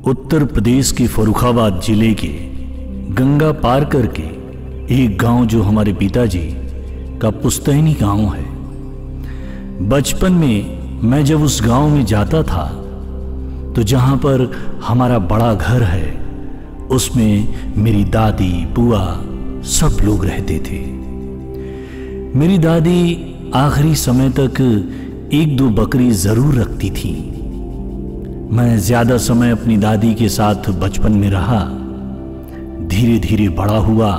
उत्तर प्रदेश के फर्रुखाबाद जिले के गंगा पार करके एक गांव जो हमारे पिताजी का पुश्तैनी गांव है। बचपन में मैं जब उस गांव में जाता था तो जहां पर हमारा बड़ा घर है उसमें मेरी दादी बुआ सब लोग रहते थे। मेरी दादी आखिरी समय तक एक दो बकरी जरूर रखती थी। मैं ज्यादा समय अपनी दादी के साथ बचपन में रहा। धीरे धीरे बड़ा हुआ।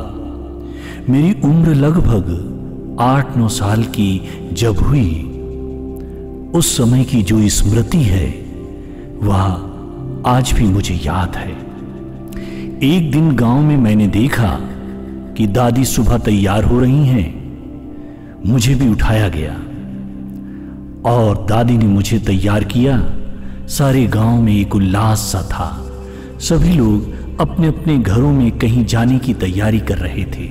मेरी उम्र लगभग 8-9 साल की जब हुई, उस समय की जो स्मृति है वह आज भी मुझे याद है। एक दिन गांव में मैंने देखा कि दादी सुबह तैयार हो रही हैं। मुझे भी उठाया गया और दादी ने मुझे तैयार किया। सारे गांव में एक उल्लास सा था। सभी लोग अपने अपने घरों में कहीं जाने की तैयारी कर रहे थे।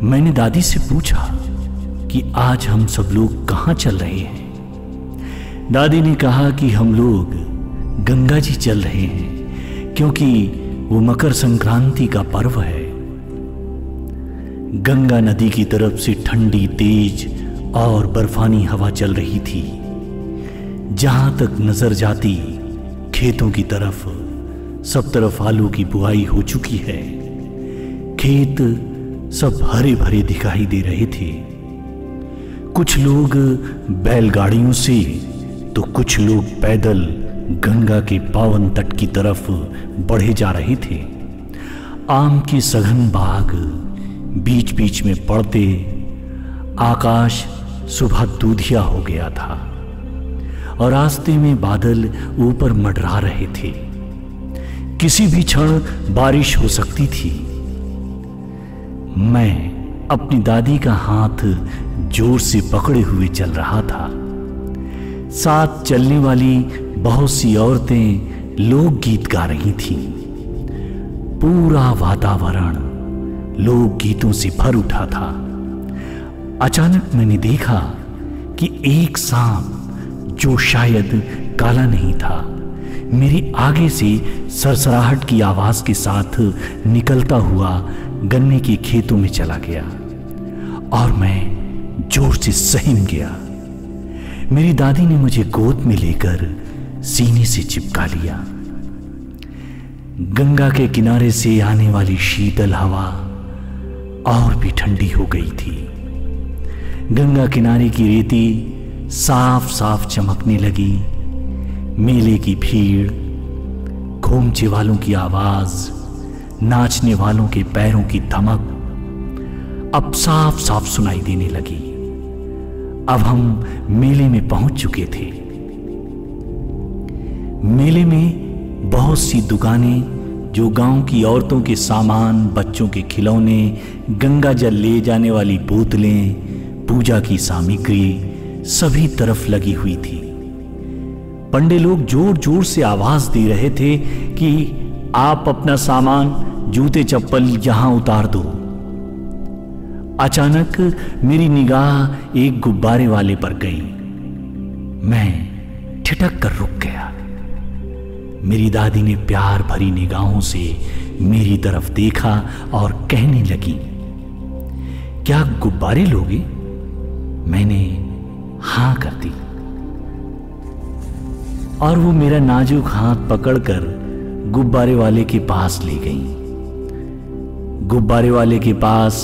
मैंने दादी से पूछा कि आज हम सब लोग कहां चल रहे हैं। दादी ने कहा कि हम लोग गंगा जी चल रहे हैं क्योंकि वो मकर संक्रांति का पर्व है। गंगा नदी की तरफ से ठंडी तेज और बर्फानी हवा चल रही थी। जहां तक नजर जाती खेतों की तरफ सब तरफ आलू की बुआई हो चुकी है। खेत सब हरे भरे दिखाई दे रहे थे। कुछ लोग बैलगाड़ियों से तो कुछ लोग पैदल गंगा के पावन तट की तरफ बढ़े जा रहे थे। आम के सघन बाग बीच बीच में पड़ते आकाश सुबह दूधिया हो गया था और रास्ते में बादल ऊपर मंडरा रहे थे। किसी भी क्षण बारिश हो सकती थी। मैं अपनी दादी का हाथ जोर से पकड़े हुए चल रहा था। साथ चलने वाली बहुत सी औरतें लोकगीत गा रही थीं। पूरा वातावरण लोकगीतों से भर उठा था। अचानक मैंने देखा कि एक सांप, जो शायद काला नहीं था, मेरे आगे से सरसराहट की आवाज के साथ निकलता हुआ गन्ने के खेतों में चला गया और मैं जोर से सहम गया। मेरी दादी ने मुझे गोद में लेकर सीने से चिपका लिया। गंगा के किनारे से आने वाली शीतल हवा और भी ठंडी हो गई थी। गंगा किनारे की रेती साफ साफ चमकने लगी। मेले की भीड़, घूमचे वालों की आवाज, नाचने वालों के पैरों की धमक अब साफ साफ सुनाई देने लगी। अब हम मेले में पहुंच चुके थे। मेले में बहुत सी दुकानें जो गांव की औरतों के सामान, बच्चों के खिलौने, गंगा जल ले जाने वाली बोतलें, पूजा की सामग्री सभी तरफ लगी हुई थी। पंडे लोग जोर जोर से आवाज दे रहे थे कि आप अपना सामान, जूते चप्पल यहां उतार दो। अचानक मेरी निगाह एक गुब्बारे वाले पर गई। मैं ठिठक कर रुक गया। मेरी दादी ने प्यार भरी निगाहों से मेरी तरफ देखा और कहने लगी, क्या गुब्बारे लोगे? मैंने हां कर दी और वो मेरा नाजुक हाथ पकड़कर गुब्बारे वाले के पास ले गई। गुब्बारे वाले के पास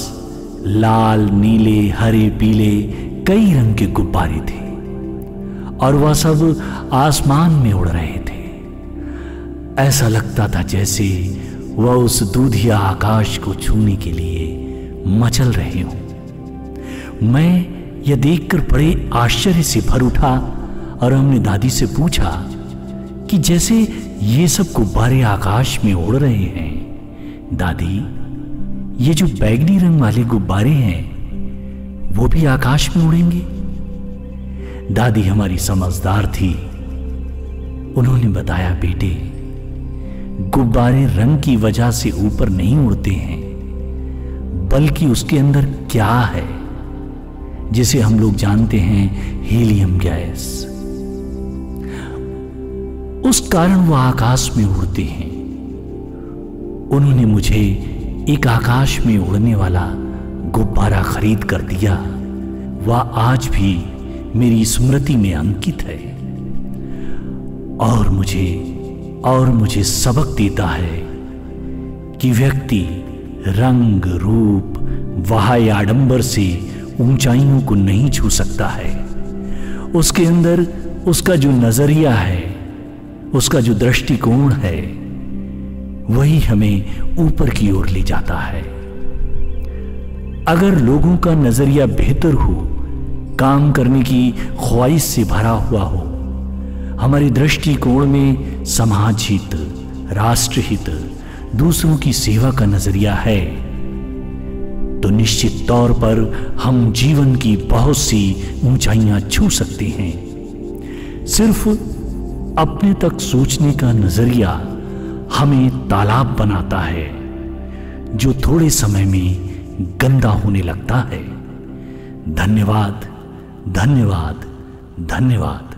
लाल, नीले, हरे, पीले कई रंग के गुब्बारे थे और वह सब आसमान में उड़ रहे थे। ऐसा लगता था जैसे वह उस दूधिया आकाश को छूने के लिए मचल रहे हों। मैं यह देखकर बड़े आश्चर्य से भर उठा और हमने दादी से पूछा कि जैसे ये सब गुब्बारे आकाश में उड़ रहे हैं, दादी, ये जो बैगनी रंग वाले गुब्बारे हैं वो भी आकाश में उड़ेंगे? दादी हमारी समझदार थी। उन्होंने बताया, बेटे, गुब्बारे रंग की वजह से ऊपर नहीं उड़ते हैं, बल्कि उसके अंदर क्या है जिसे हम लोग जानते हैं हीलियम गैस। उस कारण वह आकाश में उड़ते हैं। उन्होंने मुझे एक आकाश में उड़ने वाला गुब्बारा खरीद कर दिया। वह आज भी मेरी स्मृति में अंकित है और मुझे सबक देता है कि व्यक्ति रंग रूप बाह्य आडंबर से ऊंचाइयों को नहीं छू सकता है। उसके अंदर उसका जो नजरिया है, उसका जो दृष्टिकोण है, वही हमें ऊपर की ओर ले जाता है। अगर लोगों का नजरिया बेहतर हो, काम करने की ख्वाहिश से भरा हुआ हो, हमारे दृष्टिकोण में समाज हित, राष्ट्र हित, दूसरों की सेवा का नजरिया है, तो निश्चित तौर पर हम जीवन की बहुत सी ऊंचाइयां छू सकते हैं। सिर्फ अपने तक सोचने का नजरिया हमें तालाब बनाता है, जो थोड़े समय में गंदा होने लगता है। धन्यवाद, धन्यवाद, धन्यवाद।